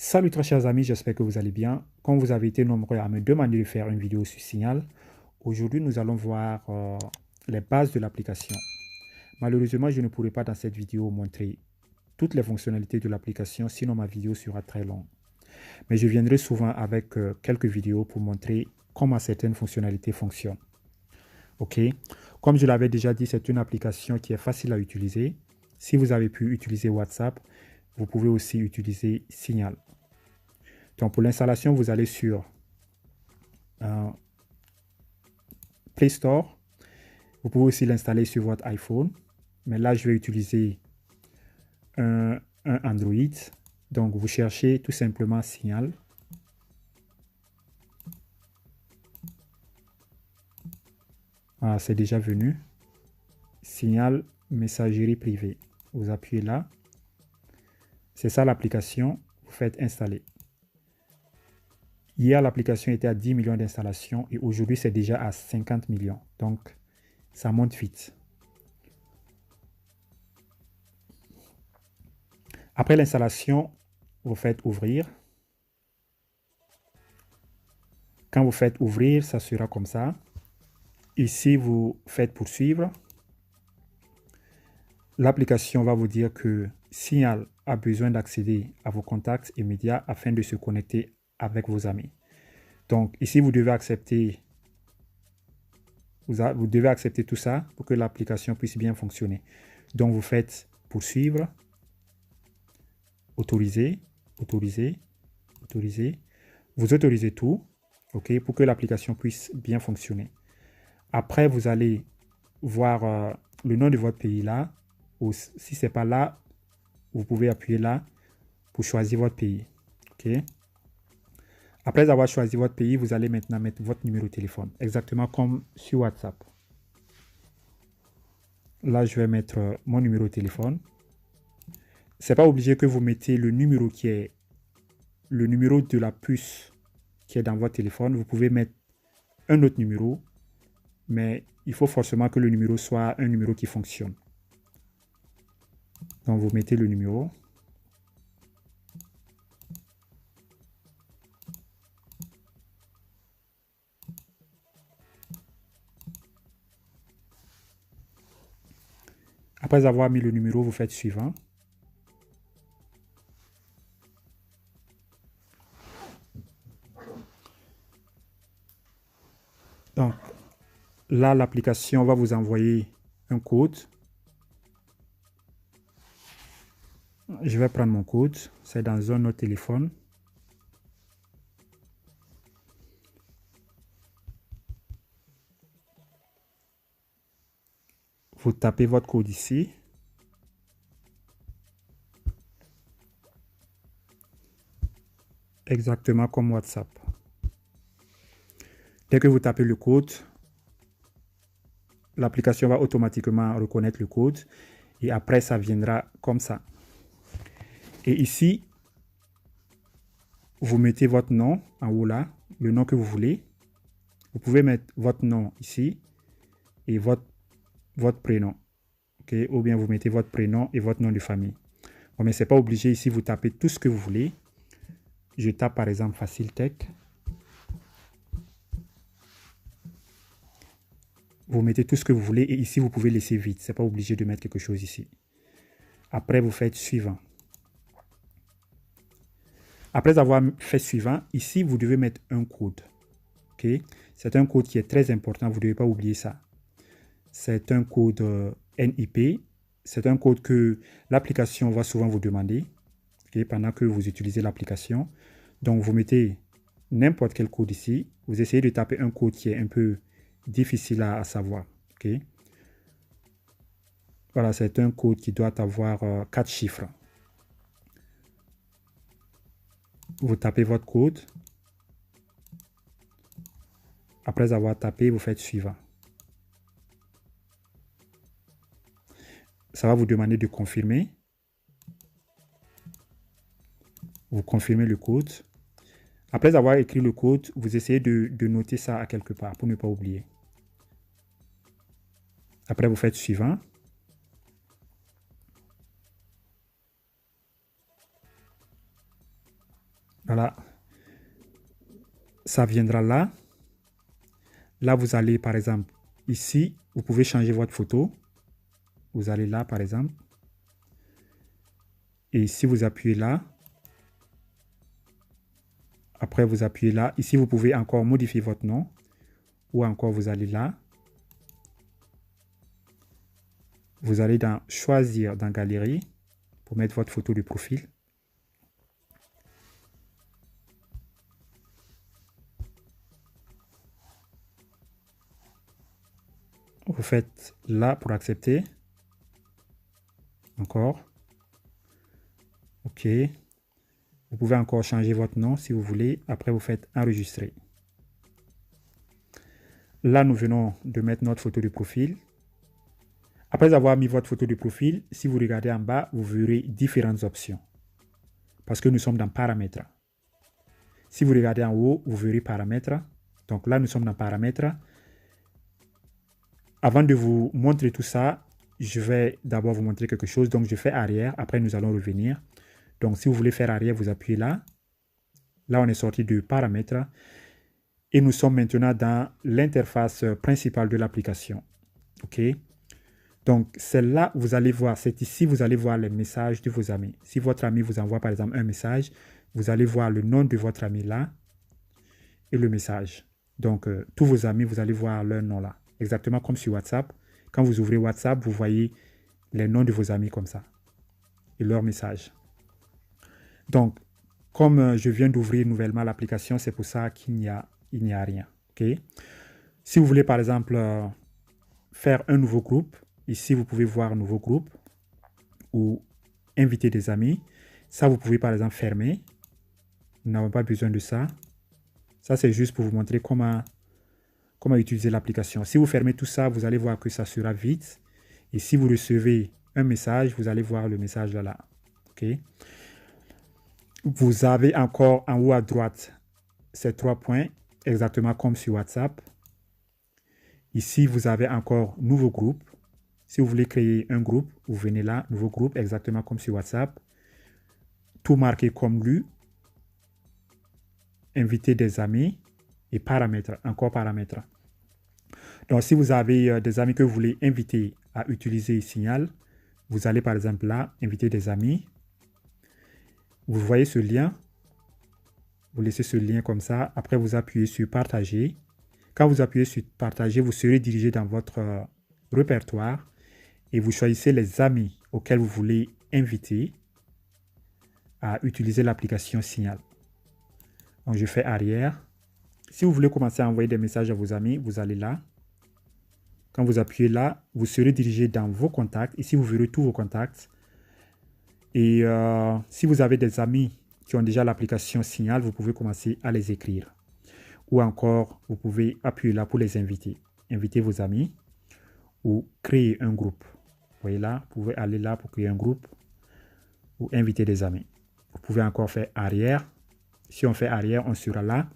Salut très chers amis, j'espère que vous allez bien. Comme vous avez été nombreux à me demander de faire une vidéo sur Signal, aujourd'hui nous allons voir les bases de l'application. Malheureusement, je ne pourrai pas dans cette vidéo montrer toutes les fonctionnalités de l'application, sinon ma vidéo sera très longue. Mais je viendrai souvent avec quelques vidéos pour montrer comment certaines fonctionnalités fonctionnent. Ok, comme je l'avais déjà dit, c'est une application qui est facile à utiliser. Si vous avez pu utiliser WhatsApp, vous pouvez aussi utiliser Signal. Donc pour l'installation, vous allez sur Play Store. Vous pouvez aussi l'installer sur votre iPhone. Mais là, je vais utiliser un Android. Donc vous cherchez tout simplement Signal. Voilà, c'est déjà venu. Signal messagerie privée. Vous appuyez là. C'est ça l'application. Vous faites installer. Hier, l'application était à 10 millions d'installations et aujourd'hui, c'est déjà à 50 millions. Donc, ça monte vite. Après l'installation, vous faites ouvrir. Quand vous faites ouvrir, ça sera comme ça. Ici, vous faites poursuivre. L'application va vous dire que Signal a besoin d'accéder à vos contacts immédiats afin de se connecter avec vos amis. Donc ici, vous devez accepter, vous devez accepter tout ça pour que l'application puisse bien fonctionner. Donc vous faites poursuivre, autoriser, autoriser, autoriser. Vous autorisez tout, ok, pour que l'application puisse bien fonctionner. Après, vous allez voir le nom de votre pays là. Ou si ce n'est pas là, vous pouvez appuyer là pour choisir votre pays. Okay? Après avoir choisi votre pays, vous allez maintenant mettre votre numéro de téléphone, exactement comme sur WhatsApp. Là, je vais mettre mon numéro de téléphone. Ce n'est pas obligé que vous mettez le numéro qui est le numéro de la puce qui est dans votre téléphone. Vous pouvez mettre un autre numéro, mais il faut forcément que le numéro soit un numéro qui fonctionne. Donc, vous mettez le numéro. Après avoir mis le numéro, vous faites suivant. Donc, là, l'application va vous envoyer un code. Je vais prendre mon code. C'est dans un autre téléphone. Vous tapez votre code ici. Exactement comme WhatsApp. Dès que vous tapez le code, l'application va automatiquement reconnaître le code et après ça viendra comme ça. Et ici, vous mettez votre nom en haut là, le nom que vous voulez. Vous pouvez mettre votre nom ici et votre prénom. Okay? Ou bien vous mettez votre prénom et votre nom de famille. Bon, mais ce n'est pas obligé. Ici, vous tapez tout ce que vous voulez. Je tape par exemple Facilitech. Vous mettez tout ce que vous voulez et ici, vous pouvez laisser vide. Ce n'est pas obligé de mettre quelque chose ici. Après, vous faites suivant. Après avoir fait suivant, ici, vous devez mettre un code. Okay? C'est un code qui est très important. Vous ne devez pas oublier ça. C'est un code NIP. C'est un code que l'application va souvent vous demander pendant que vous utilisez l'application. Donc, vous mettez n'importe quel code ici. Vous essayez de taper un code qui est un peu difficile à savoir. Okay? Voilà, c'est un code qui doit avoir 4 chiffres. Vous tapez votre code. Après avoir tapé, vous faites suivant. Ça va vous demander de confirmer. Vous confirmez le code. Après avoir écrit le code, vous essayez de noter ça à quelque part pour ne pas oublier. Après, vous faites suivant. Voilà. Ça viendra là. Là, vous allez, par exemple, ici, vous pouvez changer votre photo. Vous allez là, par exemple. Et ici, vous appuyez là. Après, vous appuyez là. Ici, vous pouvez encore modifier votre nom. Ou encore, vous allez là. Vous allez dans Choisir dans Galerie pour mettre votre photo de profil. Vous faites là pour accepter. Encore. OK. Vous pouvez encore changer votre nom si vous voulez. Après, vous faites enregistrer. Là, nous venons de mettre notre photo de profil. Après avoir mis votre photo de profil, si vous regardez en bas, vous verrez différentes options. Parce que nous sommes dans Paramètres. Si vous regardez en haut, vous verrez Paramètres. Donc là, nous sommes dans Paramètres. Avant de vous montrer tout ça, je vais d'abord vous montrer quelque chose. Donc, je fais arrière. Après, nous allons revenir. Donc, si vous voulez faire arrière, vous appuyez là. Là, on est sorti de Paramètres. Et nous sommes maintenant dans l'interface principale de l'application. OK? Donc, celle-là, vous allez voir, c'est ici, vous allez voir les messages de vos amis. Si votre ami vous envoie, par exemple, un message, vous allez voir le nom de votre ami là et le message. Donc, tous vos amis, vous allez voir leur nom là. Exactement comme sur WhatsApp. Quand vous ouvrez WhatsApp, vous voyez les noms de vos amis comme ça et leurs messages. Donc, comme je viens d'ouvrir nouvellement l'application, c'est pour ça qu'il n'y a rien. OK? Si vous voulez, par exemple, faire un nouveau groupe, ici, vous pouvez voir un nouveau groupe ou inviter des amis. Ça, vous pouvez, par exemple, fermer. Nous n'avons pas besoin de ça. Ça, c'est juste pour vous montrer comment utiliser l'application. Si vous fermez tout ça, vous allez voir que ça sera vite. Et si vous recevez un message, vous allez voir le message là. OK? Vous avez encore en haut à droite ces 3 points, exactement comme sur WhatsApp. Ici, vous avez encore nouveau groupe. Si vous voulez créer un groupe, vous venez là, nouveau groupe, exactement comme sur WhatsApp. Tout marqué comme lu. Inviter des amis et paramètres, encore paramètres. Donc, si vous avez des amis que vous voulez inviter à utiliser Signal, vous allez par exemple là, inviter des amis. Vous voyez ce lien. Vous laissez ce lien comme ça. Après, vous appuyez sur partager. Quand vous appuyez sur partager, vous serez dirigé dans votre répertoire et vous choisissez les amis auxquels vous voulez inviter à utiliser l'application Signal. Donc, je fais arrière. Si vous voulez commencer à envoyer des messages à vos amis, vous allez là. Quand vous appuyez là, vous serez dirigé dans vos contacts. Ici, vous verrez tous vos contacts. Et si vous avez des amis qui ont déjà l'application Signal, vous pouvez commencer à les écrire. Ou encore, vous pouvez appuyer là pour les inviter. Inviter vos amis ou créer un groupe. Vous voyez là, vous pouvez aller là pour créer un groupe ou inviter des amis. Vous pouvez encore faire arrière. Si on fait arrière, on sera là.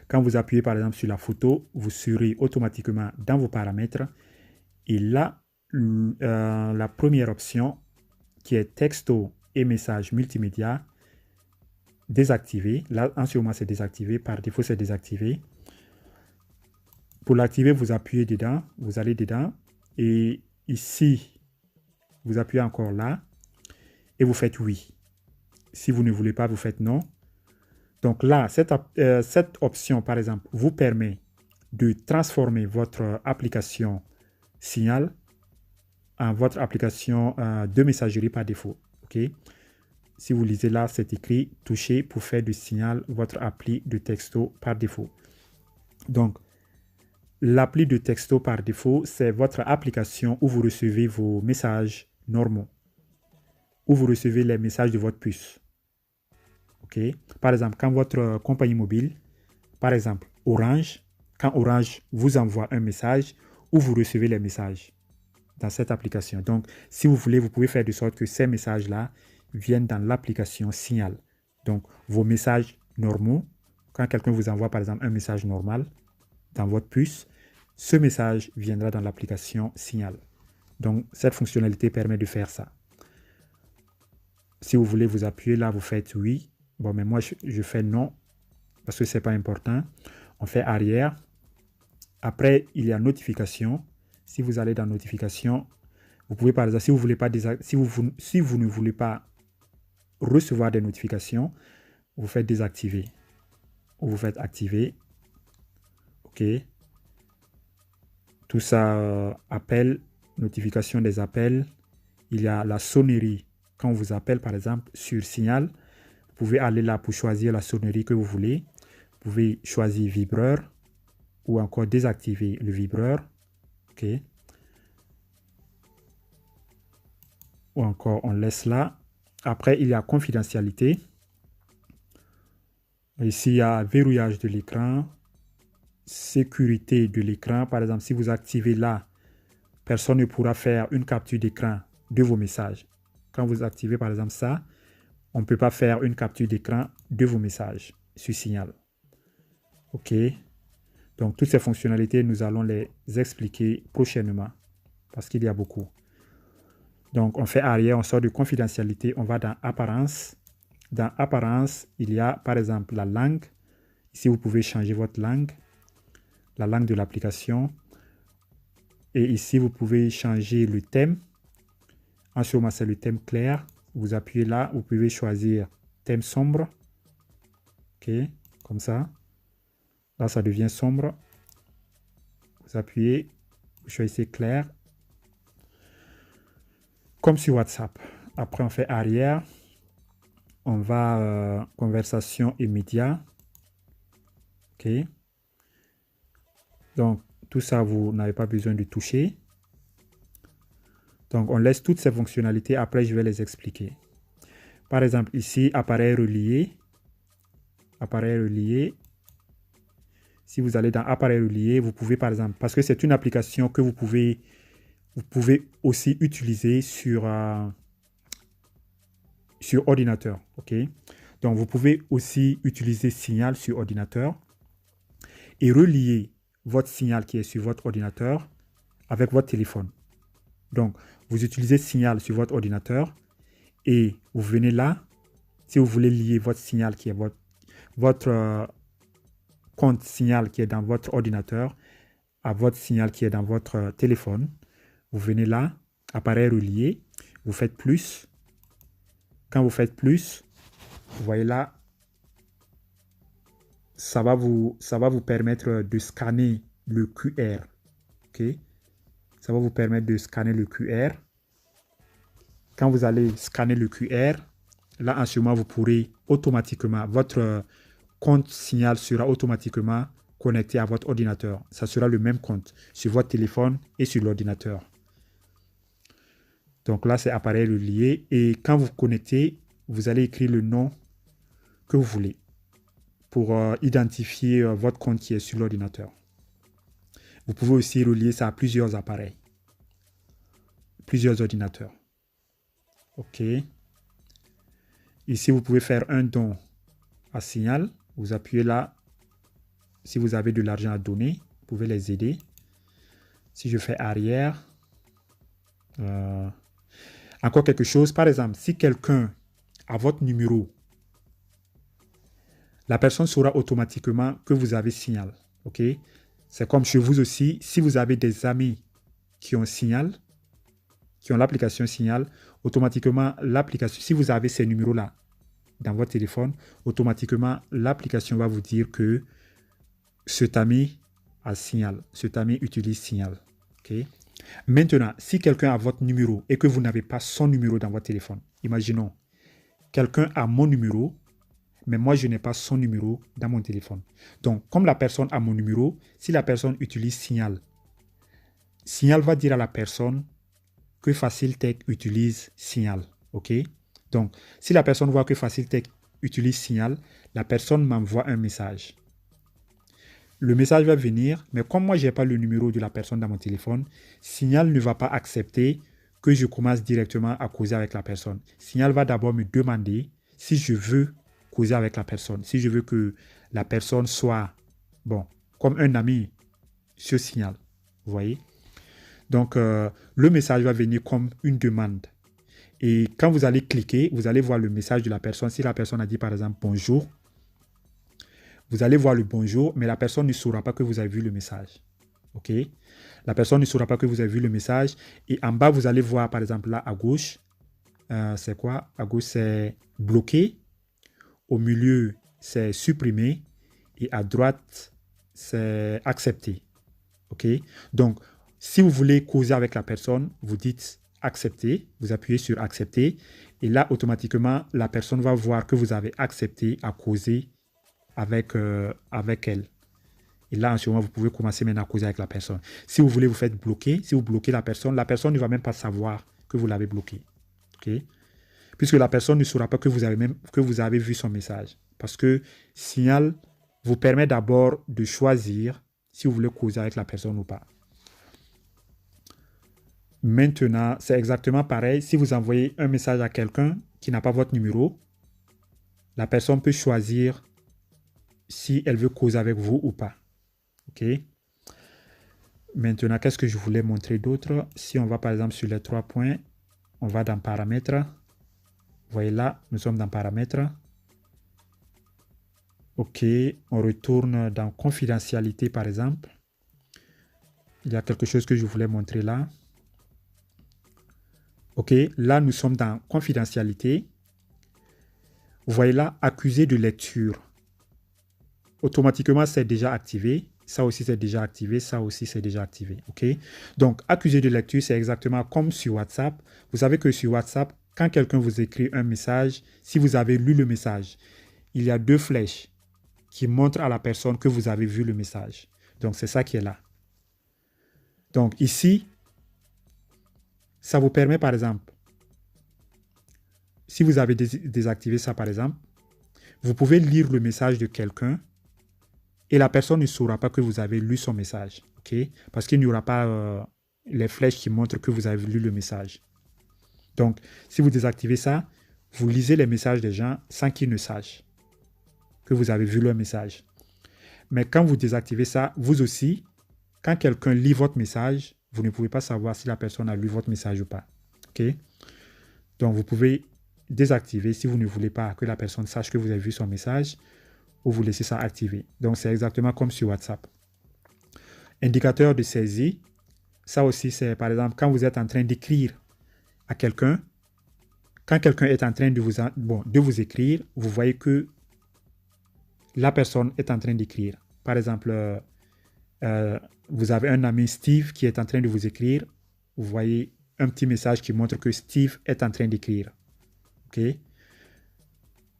Quand vous appuyez par exemple sur la photo, vous serez automatiquement dans vos paramètres. Et là, la première option qui est texto et message multimédia, désactivé. Là, en ce moment, c'est désactivé. Par défaut, c'est désactivé. Pour l'activer, vous appuyez dedans. Vous allez dedans. Et ici, vous appuyez encore là. Et vous faites oui. Si vous ne voulez pas, vous faites non. Donc là, cette option, par exemple, vous permet de transformer votre application Signal en votre application de messagerie par défaut. OK? Si vous lisez là, c'est écrit « Toucher pour faire du Signal votre appli de texto par défaut ». Donc, l'appli de texto par défaut, c'est votre application où vous recevez vos messages normaux, où vous recevez les messages de votre puce. Okay. Par exemple, quand votre compagnie mobile, par exemple Orange, quand Orange vous envoie un message, où vous recevez les messages dans cette application. Donc, si vous voulez, vous pouvez faire de sorte que ces messages-là viennent dans l'application Signal. Donc, vos messages normaux, quand quelqu'un vous envoie par exemple un message normal dans votre puce, ce message viendra dans l'application Signal. Donc, cette fonctionnalité permet de faire ça. Si vous voulez vous appuyer là, vous faites oui. Bon, mais moi, je fais non parce que ce n'est pas important. On fait arrière. Après, il y a notification. Si vous allez dans notification, vous pouvez par exemple, si vous voulez pas si vous ne voulez pas recevoir des notifications, vous faites désactiver ou vous faites activer. OK. Tout ça, appel, notification des appels. Il y a la sonnerie. Quand on vous appelle, par exemple, sur Signal, vous pouvez aller là pour choisir la sonnerie que vous voulez. Vous pouvez choisir vibreur ou encore désactiver le vibreur. OK. Ou encore, on laisse là. Après, il y a confidentialité. Ici, il y a verrouillage de l'écran, sécurité de l'écran. Par exemple, si vous activez là, personne ne pourra faire une capture d'écran de vos messages. Quand vous activez, par exemple, ça, on ne peut pas faire une capture d'écran de vos messages sur Signal. OK. Donc, toutes ces fonctionnalités, nous allons les expliquer prochainement parce qu'il y a beaucoup. Donc, on fait arrière, on sort de confidentialité, on va dans apparence. Dans apparence, il y a par exemple la langue. Ici, vous pouvez changer votre langue, la langue de l'application. Et ici, vous pouvez changer le thème. En ce moment, c'est le thème clair. Vous appuyez là, vous pouvez choisir thème sombre. OK, comme ça. Là, ça devient sombre. Vous appuyez, vous choisissez clair. Comme sur WhatsApp. Après, on fait arrière. On va conversation et médias. OK. Donc, tout ça, vous n'avez pas besoin de toucher. Donc, on laisse toutes ces fonctionnalités. Après, je vais les expliquer. Par exemple, ici, appareil relié. Appareil relié. Si vous allez dans appareil relié, vous pouvez, par exemple, parce que c'est une application que vous pouvez aussi utiliser sur ordinateur. OK? Donc, vous pouvez aussi utiliser Signal sur ordinateur et relier votre Signal qui est sur votre ordinateur avec votre téléphone. Donc, vous utilisez Signal sur votre ordinateur et vous venez là. Si vous voulez lier votre Signal qui est votre compte Signal qui est dans votre ordinateur à votre Signal qui est dans votre téléphone, vous venez là, appareil relié, vous faites plus. Quand vous faites plus, vous voyez là, ça va vous permettre de scanner le QR. OK? Ça va vous permettre de scanner le QR. Quand vous allez scanner le QR, là, en ce moment, vous pourrez automatiquement, votre compte Signal sera automatiquement connecté à votre ordinateur. Ça sera le même compte sur votre téléphone et sur l'ordinateur. Donc là, c'est appareil relié. Et quand vous vous connectez, vous allez écrire le nom que vous voulez pour identifier votre compte qui est sur l'ordinateur. Vous pouvez aussi relier ça à plusieurs appareils, plusieurs ordinateurs. OK. Ici, vous pouvez faire un don à Signal. Vous appuyez là. Si vous avez de l'argent à donner, vous pouvez les aider. Si je fais arrière, encore quelque chose. Par exemple, si quelqu'un a votre numéro, la personne saura automatiquement que vous avez Signal. OK? C'est comme chez vous aussi. Si vous avez des amis qui ont Signal, qui ont l'application Signal, automatiquement, l'application, si vous avez ces numéros-là dans votre téléphone, automatiquement, l'application va vous dire que cet ami a Signal, cet ami utilise Signal. Okay? Maintenant, si quelqu'un a votre numéro et que vous n'avez pas son numéro dans votre téléphone, imaginons, quelqu'un a mon numéro, mais moi, je n'ai pas son numéro dans mon téléphone. Donc, comme la personne a mon numéro, si la personne utilise Signal, Signal va dire à la personne que FacilTech utilise Signal. OK? Donc, si la personne voit que FacilTech utilise Signal, la personne m'envoie un message. Le message va venir, mais comme moi, je n'ai pas le numéro de la personne dans mon téléphone, Signal ne va pas accepter que je commence directement à causer avec la personne. Signal va d'abord me demander si je veux causer avec la personne, si je veux que la personne soit, bon, comme un ami sur Signal. Vous voyez? Donc, le message va venir comme une demande. Et quand vous allez cliquer, vous allez voir le message de la personne. Si la personne a dit par exemple bonjour, vous allez voir le bonjour, mais la personne ne saura pas que vous avez vu le message. OK? La personne ne saura pas que vous avez vu le message. Et en bas, vous allez voir par exemple là à gauche, c'est quoi? À gauche, c'est bloqué. Au milieu, c'est supprimé. Et à droite, c'est accepté. OK? Donc, si vous voulez causer avec la personne, vous dites accepter, vous appuyez sur accepter. Et là, automatiquement, la personne va voir que vous avez accepté à causer avec elle. Et là, en ce moment, vous pouvez commencer maintenant à causer avec la personne. Si vous voulez vous faites bloquer, si vous bloquez la personne ne va même pas savoir que vous l'avez bloqué. OK? Puisque la personne ne saura pas que vous avez vu son message. Parce que Signal vous permet d'abord de choisir si vous voulez causer avec la personne ou pas. Maintenant, c'est exactement pareil. Si vous envoyez un message à quelqu'un qui n'a pas votre numéro, la personne peut choisir si elle veut causer avec vous ou pas. OK? Maintenant, qu'est-ce que je voulais montrer d'autre? Si on va par exemple sur les 3 points, on va dans paramètres. Vous voyez là, nous sommes dans paramètres. OK, on retourne dans confidentialité par exemple. Il y a quelque chose que je voulais montrer là. OK, là nous sommes dans confidentialité. Vous voyez là, accusé de lecture. Automatiquement, c'est déjà activé. Ça aussi, c'est déjà activé. Ça aussi, c'est déjà activé. OK? Donc, accusé de lecture, c'est exactement comme sur WhatsApp. Vous savez que sur WhatsApp, quand quelqu'un vous écrit un message, si vous avez lu le message, il y a 2 flèches qui montrent à la personne que vous avez vu le message. Donc, c'est ça qui est là. Donc, ici, ça vous permet, par exemple, si vous avez désactivé ça, par exemple, vous pouvez lire le message de quelqu'un et la personne ne saura pas que vous avez lu son message. Okay? Parce qu'il n'y aura pas les flèches qui montrent que vous avez lu le message. Donc, si vous désactivez ça, vous lisez les messages des gens sans qu'ils ne sachent que vous avez vu leur message. Mais quand vous désactivez ça, vous aussi, quand quelqu'un lit votre message, vous ne pouvez pas savoir si la personne a lu votre message ou pas. Okay? Donc, vous pouvez désactiver si vous ne voulez pas que la personne sache que vous avez vu son message ou vous laissez ça activé. Donc, c'est exactement comme sur WhatsApp. Indicateur de saisie, ça aussi, c'est par exemple quand vous êtes en train d'écrire à quelqu'un, quand quelqu'un est en train de vous écrire, vous voyez que la personne est en train d'écrire. Par exemple, vous avez un ami Steve qui est en train de vous écrire, vous voyez un petit message qui montre que Steve est en train d'écrire. OK?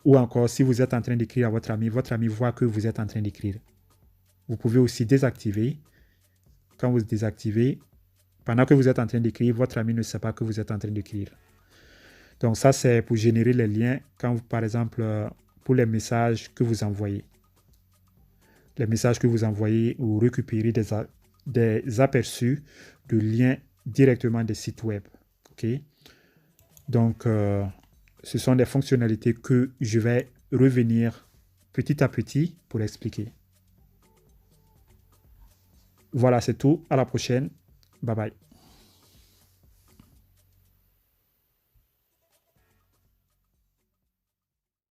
Ou encore, si vous êtes en train d'écrire à votre ami voit que vous êtes en train d'écrire. Vous pouvez aussi désactiver. Quand vous désactivez, pendant que vous êtes en train d'écrire, votre ami ne sait pas que vous êtes en train d'écrire. Donc ça, c'est pour générer les liens, quand vous, par exemple, pour les messages que vous envoyez. Les messages que vous envoyez ou récupérer des aperçus de liens directement des sites web. OK? Donc, ce sont des fonctionnalités que je vais revenir petit à petit pour expliquer. Voilà, c'est tout. À la prochaine. Bye bye.